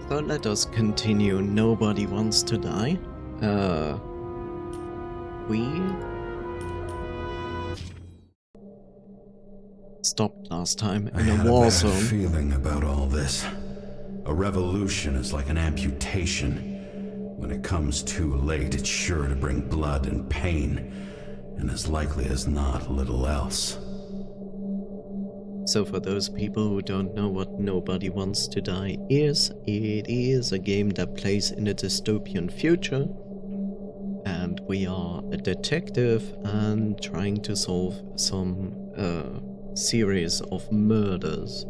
So let us continue. Nobody wants to die. We stopped last time in a war zone. I had a bad feeling about all this. A revolution is like an amputation. When it comes too late, it's sure to bring blood and pain, and as likely as not, little else. So for those people who don't know what Nobody Wants to Die is, it is a game that plays in a dystopian future, and we are a detective and trying to solve some series of murders.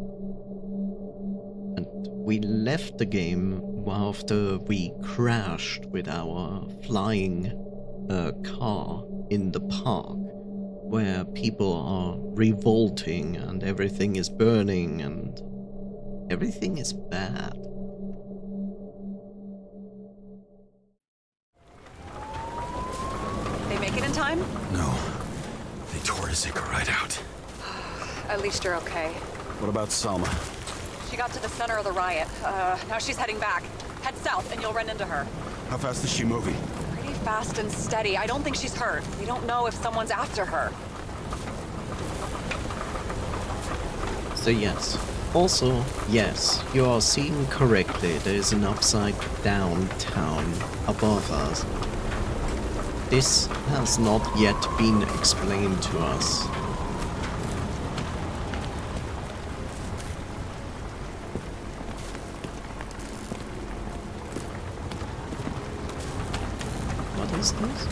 And we left the game after we crashed with our flying car in the park, where people are revolting and everything is burning and everything is bad. They make it in time? No. They tore Zika right out. At least you're okay. What about Salma? She got to the center of the riot. Now she's heading back. Head south and you'll run into her. How fast is she moving? Pretty fast and steady. I don't think she's hurt. We don't know if someone's after her. So yes. Also, yes, you are seeing correctly. There is an upside down town above us. This has not yet been explained to us. What is this?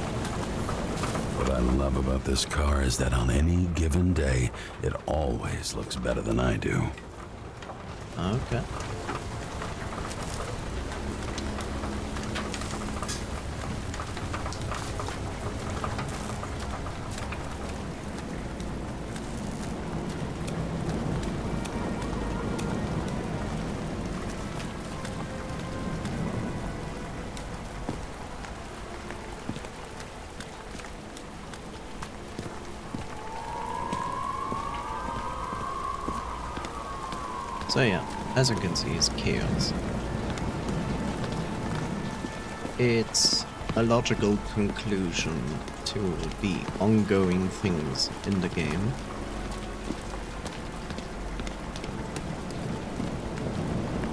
What I love about this car is that on any given day, it always looks better than I do. Okay. So yeah, as you can see, it's chaos. It's a logical conclusion to the ongoing things in the game.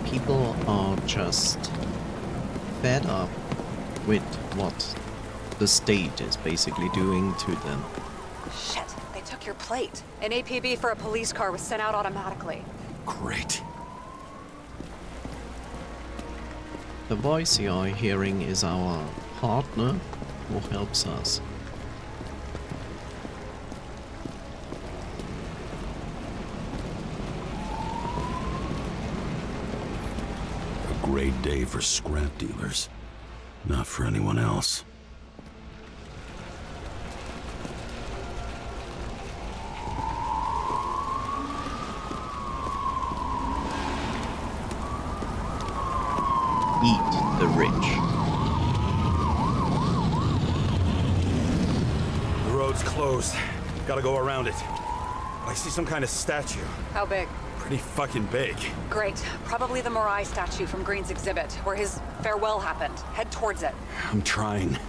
People are just fed up with what the state is basically doing to them. Shit, they took your plate. An APB for a police car was sent out automatically. Great. The voice you are hearing is our partner who helps us. A great day for scrap dealers. Not for anyone else. Eat the rich. The road's closed. Gotta go around it. I see some kind of statue. How big? Pretty fucking big. Great. Probably the Morai statue from Green's exhibit, where his farewell happened. Head towards it. I'm trying.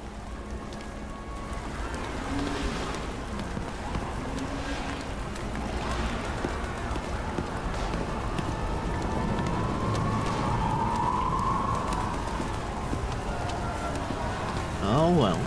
Oh well.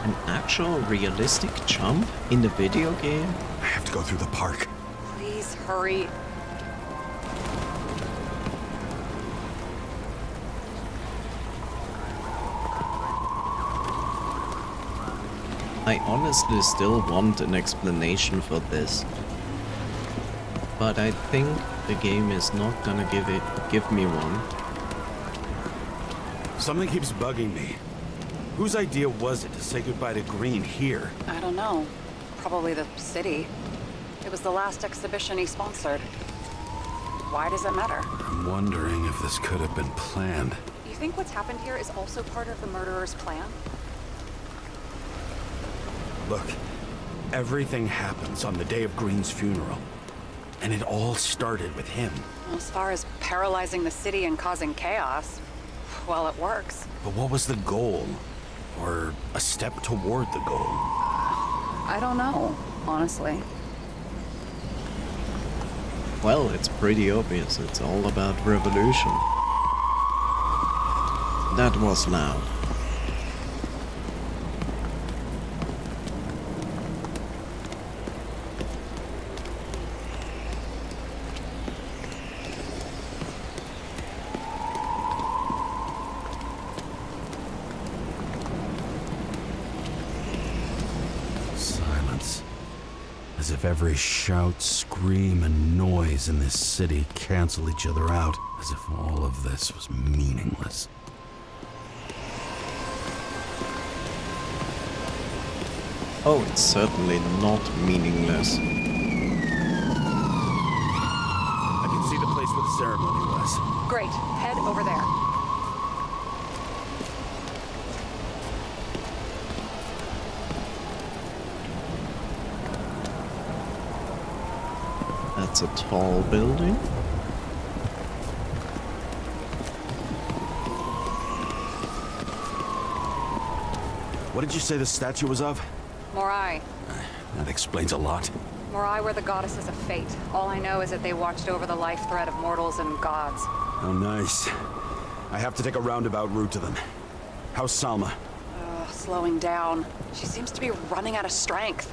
An actual realistic jump in the video game? I have to go through the park. Please hurry. I honestly still want an explanation for this. But I think the game is not gonna give me one. Something keeps bugging me. Whose idea was it to say goodbye to green here? I don't know. Probably the city. It was the last exhibition he sponsored. Why does it matter? I'm wondering if this could have been planned. You think what's happened here is also part of the murderer's plan? Look, everything happens on the day of Green's funeral. And it all started with him. As far as paralyzing the city and causing chaos, well, it works. But what was the goal? Or a step toward the goal? I don't know, honestly. Well, it's pretty obvious. It's all about revolution. That was loud. Silence. As if every shout, scream, and noise in this city cancel each other out. As if all of this was meaningless. Oh, it's certainly not meaningless. I can see the place where the ceremony was. Great, head over there. That's a tall building. What did you say the statue was of? Morai. That explains a lot. Morai were the goddesses of fate. All I know is that they watched over the life thread of mortals and gods. Oh, nice. I have to take a roundabout route to them. How's Salma? Slowing down. She seems to be running out of strength.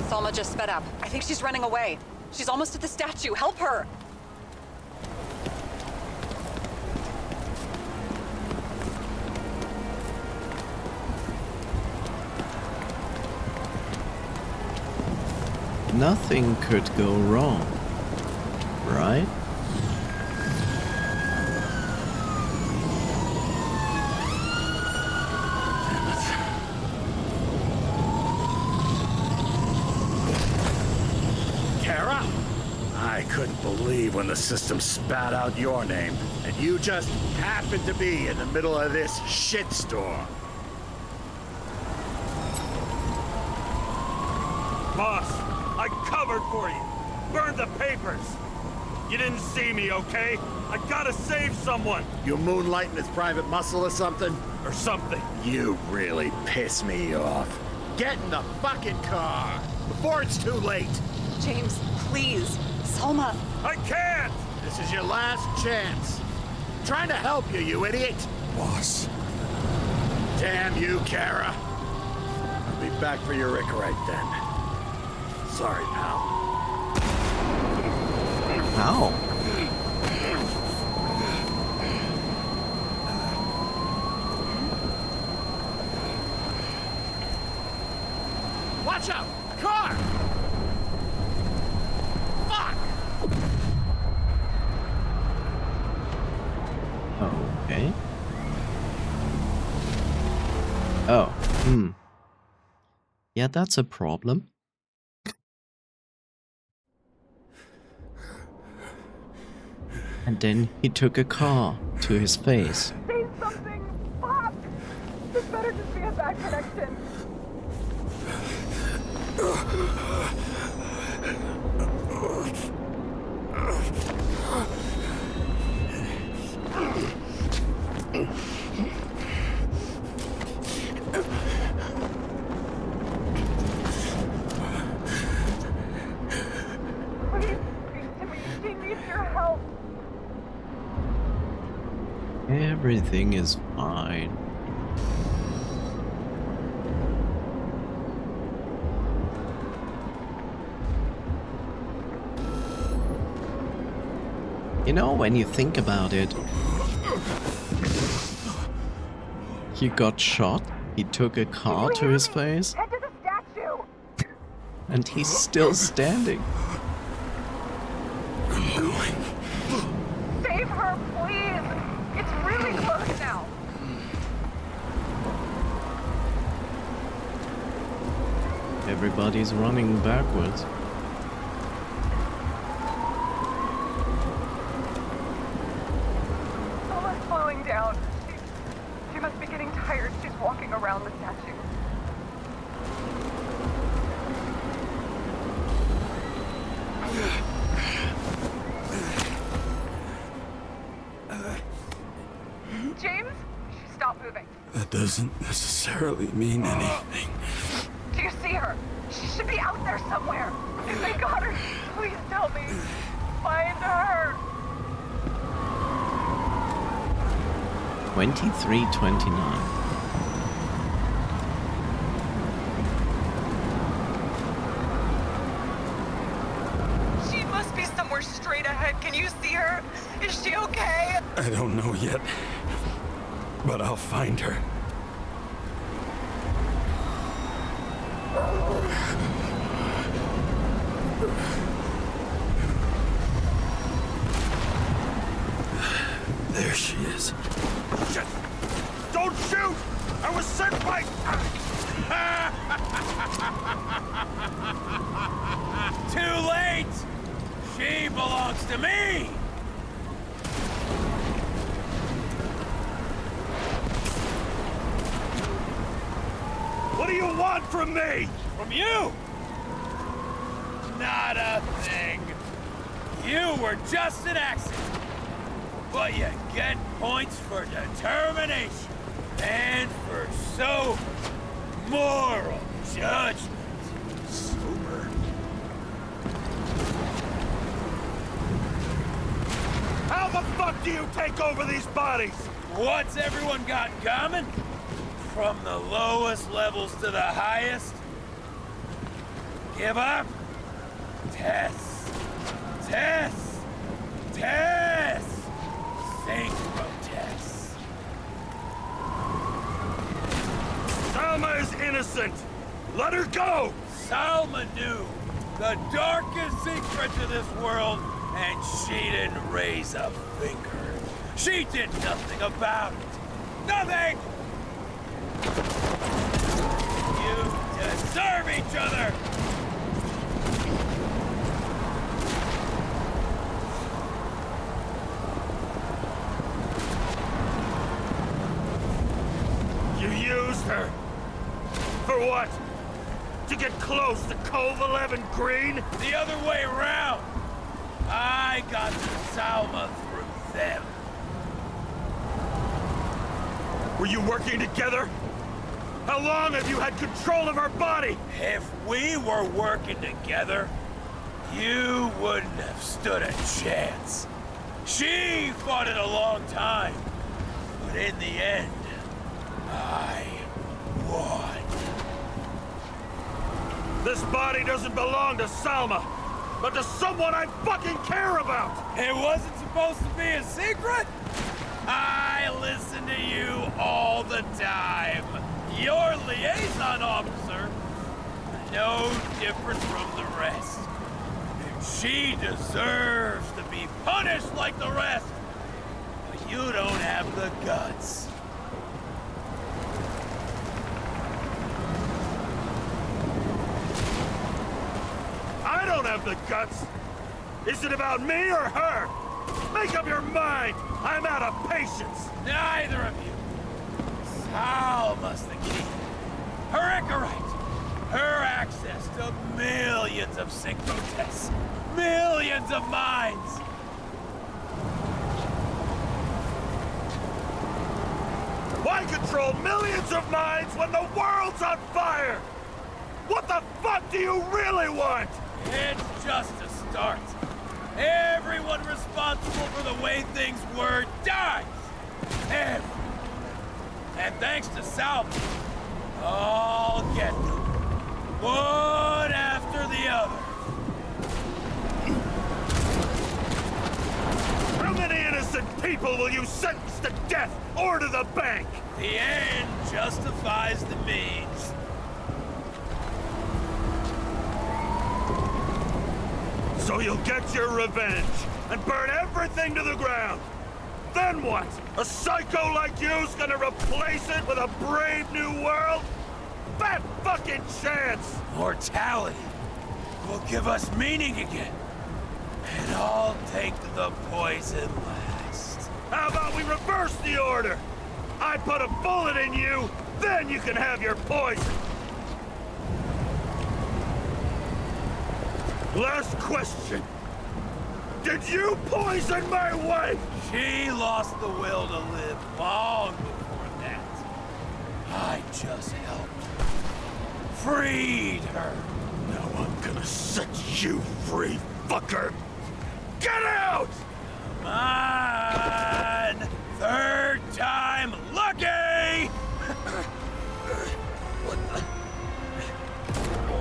Salma just sped up. I think she's running away. She's almost at the statue. Help her! Nothing could go wrong, right? Kara? I couldn't believe when the system spat out your name, and you just happened to be in the middle of this shitstorm. Boss, I covered for you. Burned the papers. You didn't see me, okay? I gotta save someone. You moonlighting as private muscle or something? Or something. You really piss me off. Get in the fucking car before it's too late. James, please. Salma. I can't! This is your last chance. I'm trying to help you, you idiot. Boss. Damn you, Kara. I'll be back for your Icarite then. Sorry, pal. How? Watch out! Car! Fuck! Okay. Oh, yeah, that's a problem. And then he took a car to his face. Say something! Fuck! This better just be a bad connection. Please speak to me. She needs your help. Everything is fine. You know, when you think about it, he got shot, he took a car to his face. Head to the statue. And he's still standing. I'm going. Save her, please! It's really close now. Everybody's running backwards. Soma's slowing down. She must be getting tired. She's walking around the statue. James, stop moving. That doesn't necessarily mean anything. Do you see her? She should be out there somewhere. If they got her, please tell me. Find her. 23:29. She must be somewhere straight ahead. Can you see her? Is she okay? I don't know yet, but I'll find her. There she is. Shit! Don't shoot! I was sent by... Too late! She belongs to me! What do you want from me? From you? Not a thing. You were just an accident. But you get points for determination and for sober, moral judgment. Sober? How the fuck do you take over these bodies? What's everyone got in common? From the lowest levels to the highest? Give up? Tess. Tess. Tess. Synchro Tess. Salma is innocent. Let her go. Salma knew the darkest secret to this world, and she didn't raise a finger. She did nothing about it. Nothing! You deserve each other! You used her. For what? To get close to Cove 11 Green? The other way around. I got to Salma through them. Were you working together? How long have you had control of her body? If we were working together, you wouldn't have stood a chance. She fought it a long time, but in the end, I won. This body doesn't belong to Salma, but to someone I fucking care about! It wasn't supposed to be a secret? I listen to you all the time. Your liaison officer, no different from the rest. And she deserves to be punished like the rest. But you don't have the guts. I don't have the guts. Is it about me or her? Make up your mind. I'm out of patience. Neither of you. Salma's the key. Her Icarite. Her access to millions of synchro tests. Millions of minds. Why control millions of minds when the world's on fire? What the fuck do you really want? It's just a start. Everyone responsible for the way things were dies. Everyone. And thanks to Salma, I'll get them. One after the other. How many innocent people will you sentence to death or to the bank? The end justifies the means. So you'll get your revenge and burn everything to the ground. Then what? A psycho like you's gonna replace it with a brave new world? Bad fucking chance! Mortality will give us meaning again. And I'll take the poison last. How about we reverse the order? I put a bullet in you, then you can have your poison. Last question. Did you poison my wife? She lost the will to live long before that. I just helped. Freed her. Now I'm gonna set you free, fucker! Get out! Come on! Third time lucky!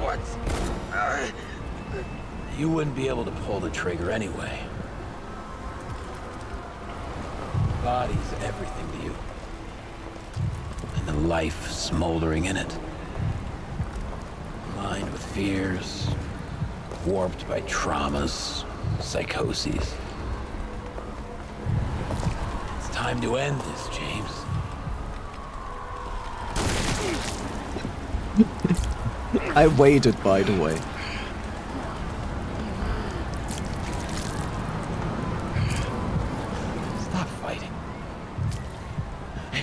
What? You wouldn't be able to pull the trigger anyway. Body's everything to you. And the life smoldering in it. Lined with fears, warped by traumas, psychoses. It's time to end this, James. I waited, by the way. Stop fighting.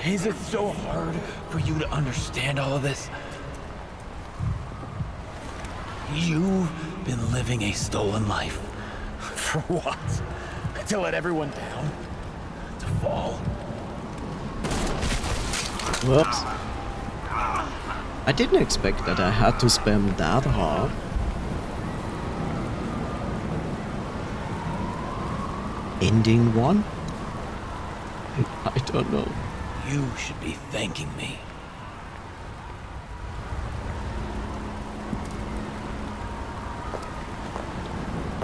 Is it so hard for you to understand all of this? You've been living a stolen life. For what? To let everyone down? To fall? Whoops. I didn't expect that I had to spam that hard. Ending one? I don't know. You should be thanking me.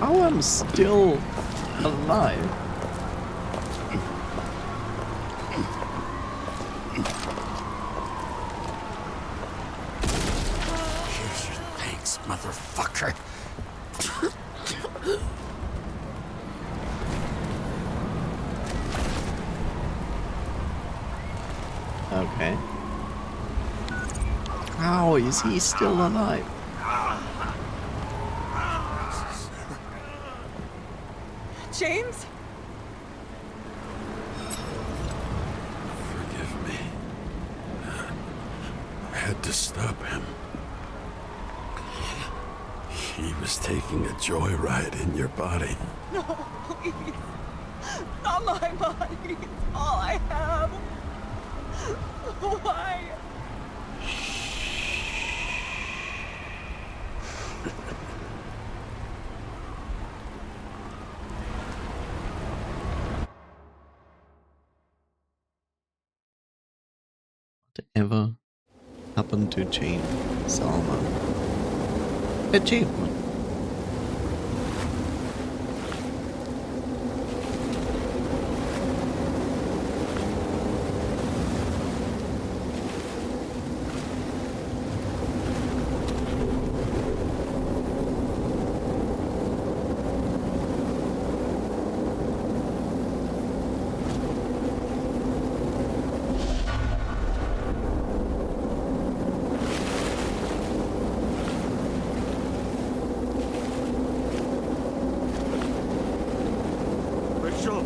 Oh, I'm still alive. Here's your thanks, motherfucker. Okay. How is he still alive? James? Forgive me. I had to stop him. He was taking a joyride in your body. No, please. Not my body. It's all I have. Why? Whatever happened to Jane Salma? Achievement. Rachel.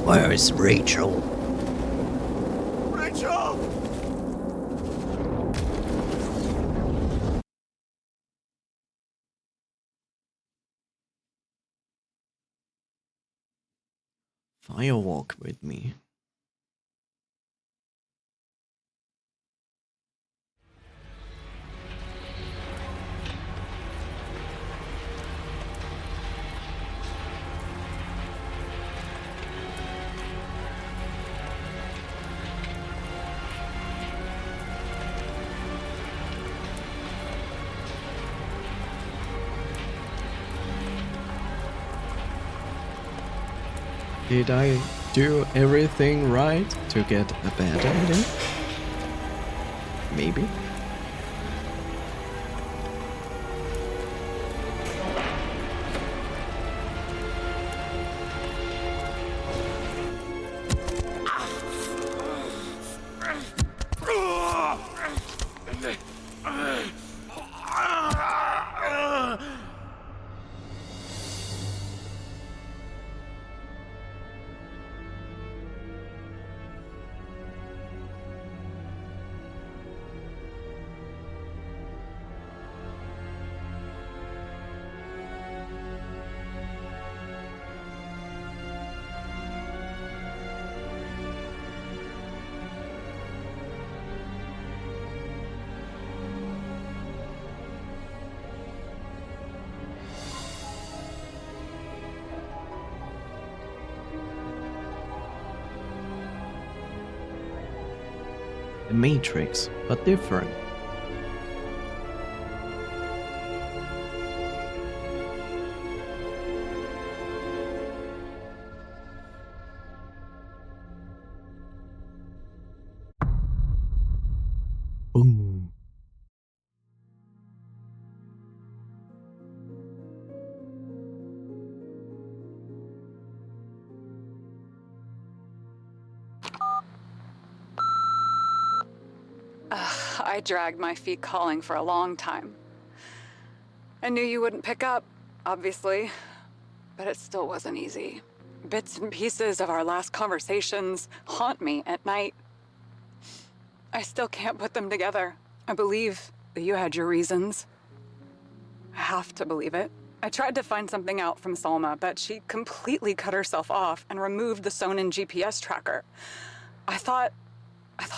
Where is Rachel? Rachel! Firewalk with me. Did I do everything right to get a bad ending? Maybe. The Matrix, but different. Boom. I dragged my feet calling for a long time. I knew you wouldn't pick up, obviously, but it still wasn't easy. Bits and pieces of our last conversations haunt me at night. I still can't put them together. I believe that you had your reasons. I have to believe it. I tried to find something out from Salma, but she completely cut herself off and removed the Sonin GPS tracker. I thought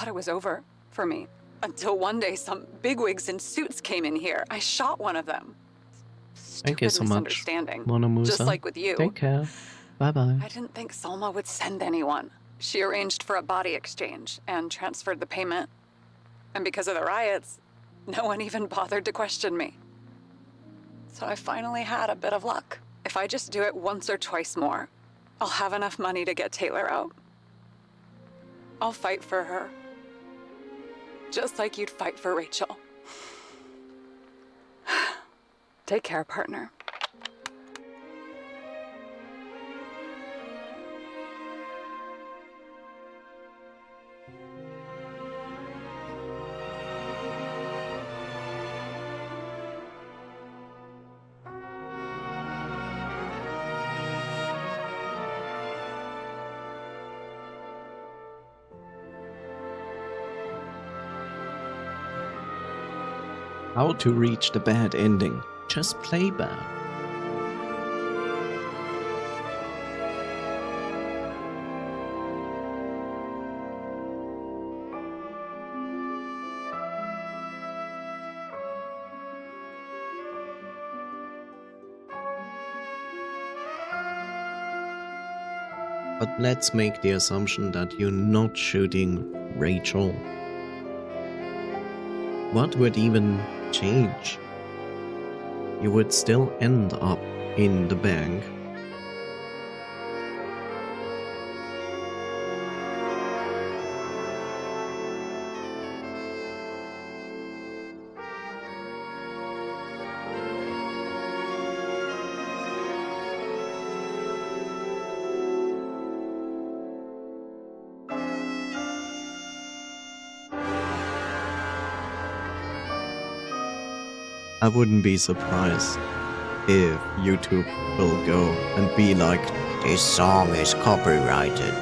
it was over for me. Until one day some bigwigs in suits came in here. I shot one of them. Thank you so much, Misunderstanding. Mona Musa. Just like with you. Take care. Bye-bye. I didn't think Salma would send anyone. She arranged for a body exchange and transferred the payment. And because of the riots, no one even bothered to question me. So I finally had a bit of luck. If I just do it once or twice more, I'll have enough money to get Taylor out. I'll fight for her. Just like you'd fight for Rachel. Take care, partner. How to reach the bad ending. Just play bad. But let's make the assumption that you're not shooting Rachel. What would even change? You would still end up in the bank. I wouldn't be surprised if YouTube will go and be like, this song is copyrighted.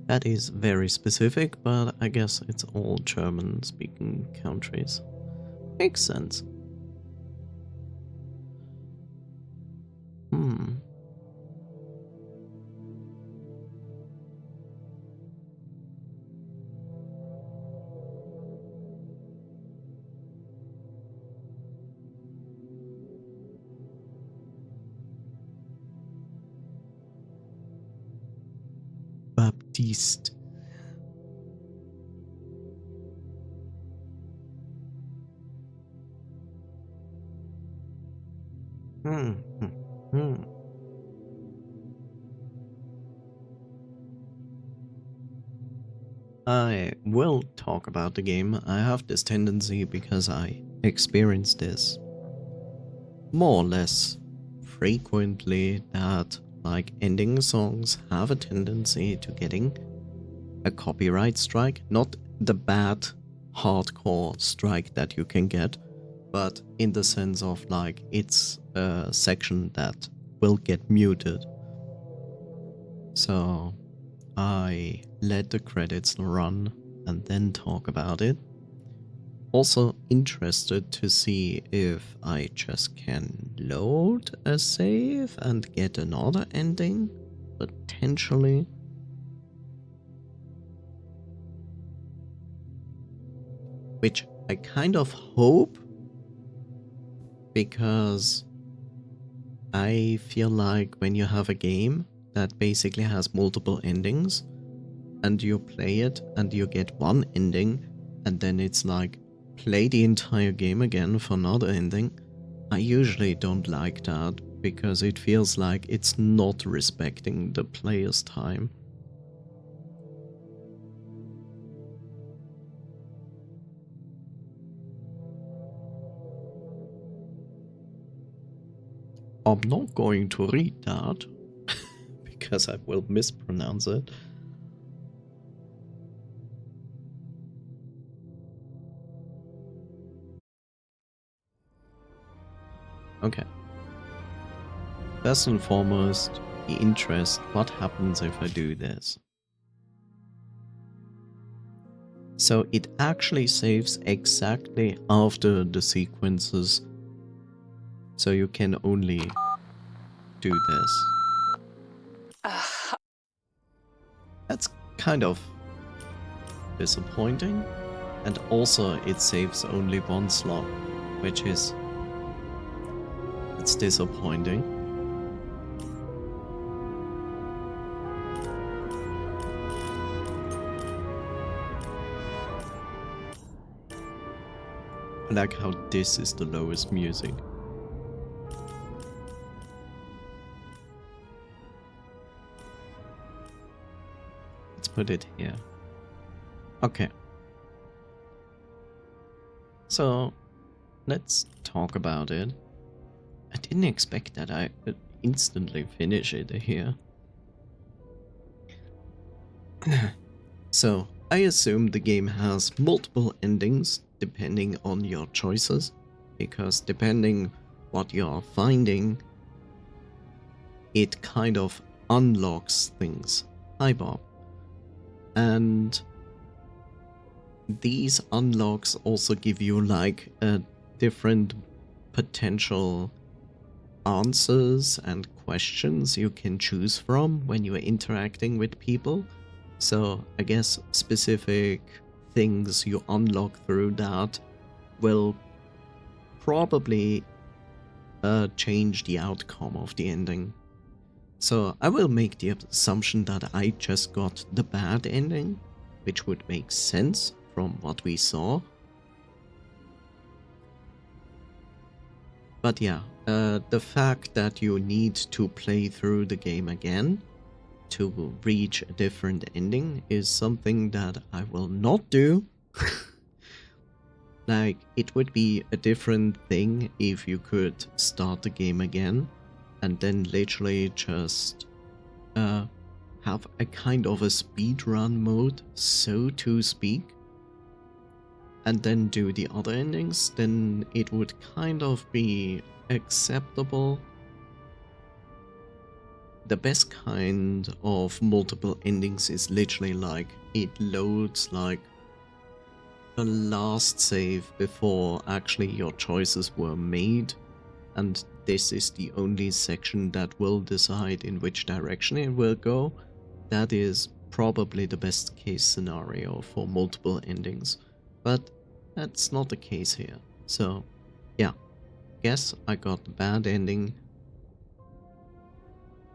That is very specific, but I guess it's all German-speaking countries. Makes sense. Baptiste. I will talk about the game. I have this tendency because I experience this more or less frequently that like ending songs have a tendency to getting a copyright strike. Not the bad hardcore strike that you can get, but in the sense of like it's a section that will get muted. So I let the credits run and then talk about it. Also interested to see if I just can load a save and get another ending, potentially. which I kind of hope, because I feel like when you have a game that basically has multiple endings and you play it and you get one ending and then it's like play the entire game again for another ending, I usually don't like that because it feels like it's not respecting the player's time. I'm not going to read that because I will mispronounce it. Okay. First and foremost, the interest, what happens if I do this? So it actually saves exactly after the sequences. So you can only do this. That's kind of disappointing. And also it saves only one slot, which is... it's disappointing. I like how this is the lowest music. Let's put it here. Okay. So, let's talk about it. I didn't expect that I would instantly finish it here. So, I assume the game has multiple endings depending on your choices, because depending what you're finding, it kind of unlocks things. Hi Bob. And these unlocks also give you like a different potential answers and questions you can choose from when you are interacting with people. So I guess specific things you unlock through that will probably change the outcome of the ending. So I will make the assumption that I just got the bad ending, which would make sense from what we saw. But yeah, the fact that you need to play through the game again to reach a different ending is something that I will not do. Like, it would be a different thing if you could start the game again and then literally just have a kind of a speedrun mode, so to speak, and then do the other endings. Then it would kind of be acceptable. The best kind of multiple endings is literally like it loads like the last save before actually your choices were made, and this is the only section that will decide in which direction it will go. That is probably the best case scenario for multiple endings, but that's not the case here. So yeah, guess I got the bad ending.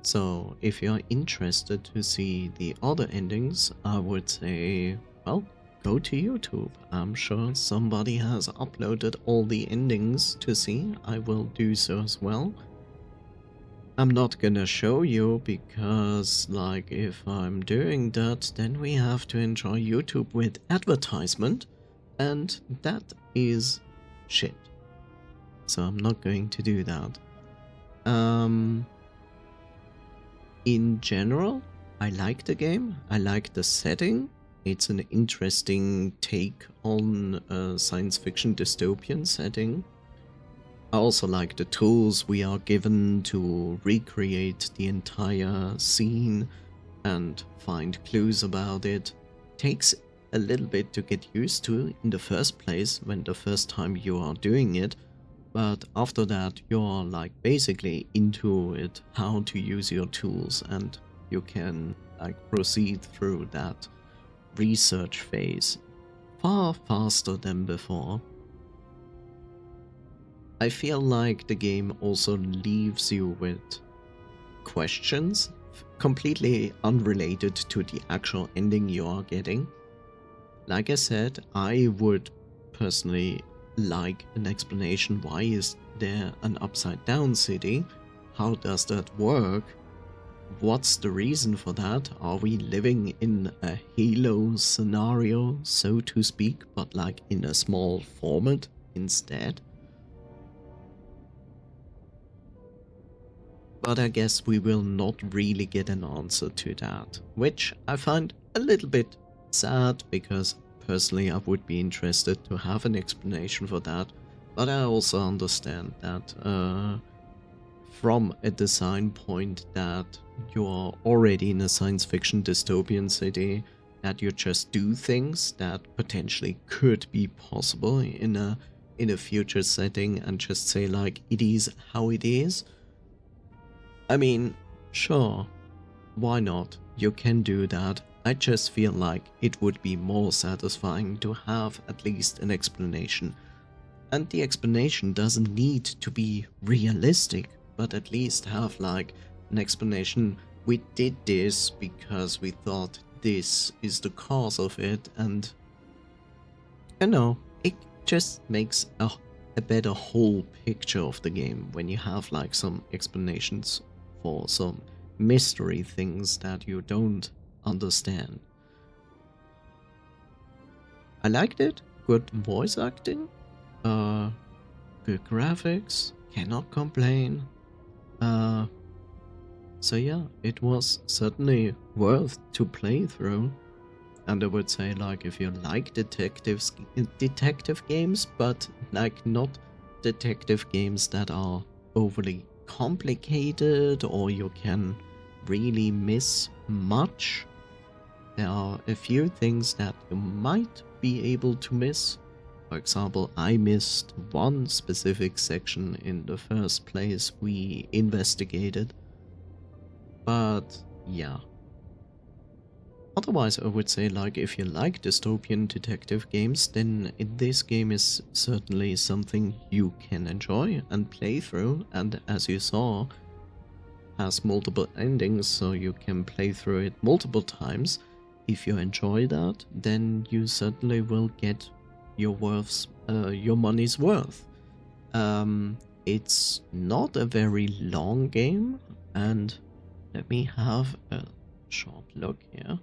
So if you're interested to see the other endings, I would say, well, go to YouTube. I'm sure somebody has uploaded all the endings to see. I will do so as well. I'm not gonna show you because, like, if I'm doing that, then we have to enjoy YouTube with advertisement, and that is shit. So I'm not going to do that. In general, I like the game. I like the setting. It's an interesting take on a science fiction dystopian setting. I also like the tools we are given to recreate the entire scene and find clues about it. Takes a little bit to get used to in the first place when the first time you are doing it, but after that you're like basically into it, how to use your tools, and you can like proceed through that research phase far faster than before. I feel like the game also leaves you with questions completely unrelated to the actual ending you are getting. Like I said, I would personally like an explanation. Why is there an upside down city? How does that work? What's the reason for that? Are we living in a Halo scenario, so to speak, but like in a small format instead? But I guess we will not really get an answer to that, which I find a little bit sad, because personally I would be interested to have an explanation for that. But I also understand that from a design point that you're already in a science fiction dystopian city, that you just do things that potentially could be possible in a future setting, and just say like, it is how it is. I mean, sure, why not? You can do that. I just feel like it would be more satisfying to have at least an explanation. And the explanation doesn't need to be realistic, but at least have like an explanation. We did this because we thought this is the cause of it, and you know, it just makes a better whole picture of the game when you have like some explanations for some mystery things that you don't understand. I liked it. Good voice acting. Good graphics. Cannot complain. So yeah, it was certainly worth to play through. And I would say, like, if you like detective games, but like not detective games that are overly complicated or you can really miss much, there are a few things that you might be able to miss. For example, I missed one specific section in the first place we investigated. But yeah. Otherwise, I would say, like, if you like dystopian detective games, then this game is certainly something you can enjoy and play through, and as you saw, has multiple endings, so you can play through it multiple times. If you enjoy that, then you certainly will get your money's worth. It's not a very long game, and let me have a short look here.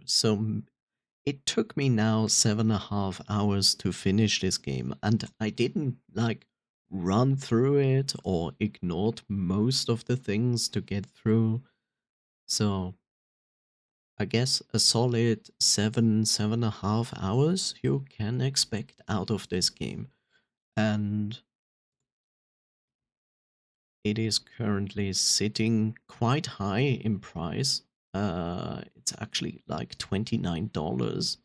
So it took me now 7.5 hours to finish this game, and I didn't like run through it or ignored most of the things to get through. So I guess a solid 7.5 hours you can expect out of this game. And it is currently sitting quite high in price. It's actually like $29.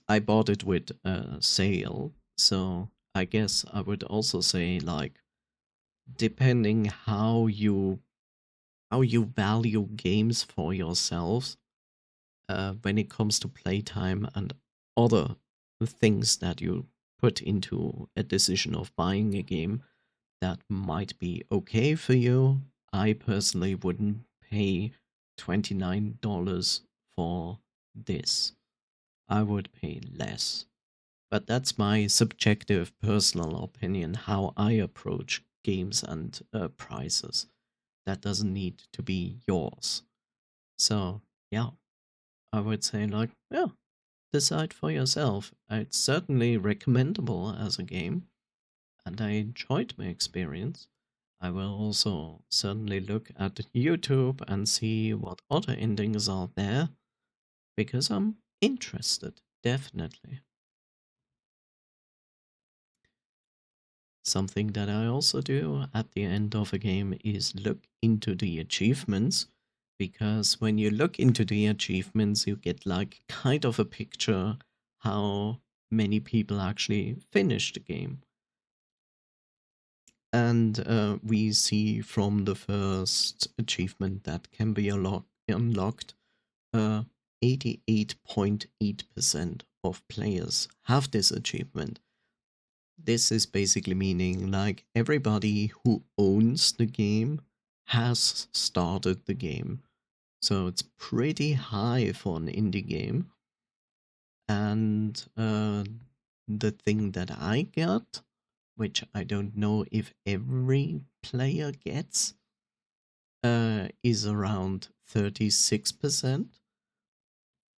I bought it with a sale, so I guess I would also say, like, depending how you value games for yourselves, when it comes to playtime and other things that you put into a decision of buying a game, that might be okay for you. I personally wouldn't pay $29 for this. I would pay less. But that's my subjective personal opinion, how I approach games and prices. That doesn't need to be yours. So, yeah, I would say, like, yeah, decide for yourself. It's certainly recommendable as a game, and I enjoyed my experience. I will also certainly look at YouTube and see what other endings are there, because I'm interested, definitely. Something that I also do at the end of a game is look into the achievements, because when you look into the achievements, you get like kind of a picture how many people actually finish the game. And we see from the first achievement that can be unlocked, 88.8% of players have this achievement. This is basically meaning like everybody who owns the game has started the game. So it's pretty high for an indie game. And the thing that I got, which I don't know if every player gets, is around 36%.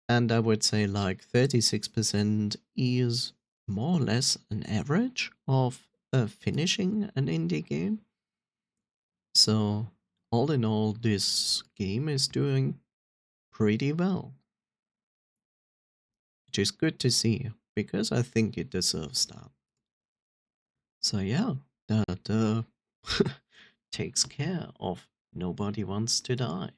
And I would say like 36% is more or less an average of finishing an indie game. So all in all, this game is doing pretty well. Which is good to see, because I think it deserves that. So yeah, that takes care of Nobody Wants to Die.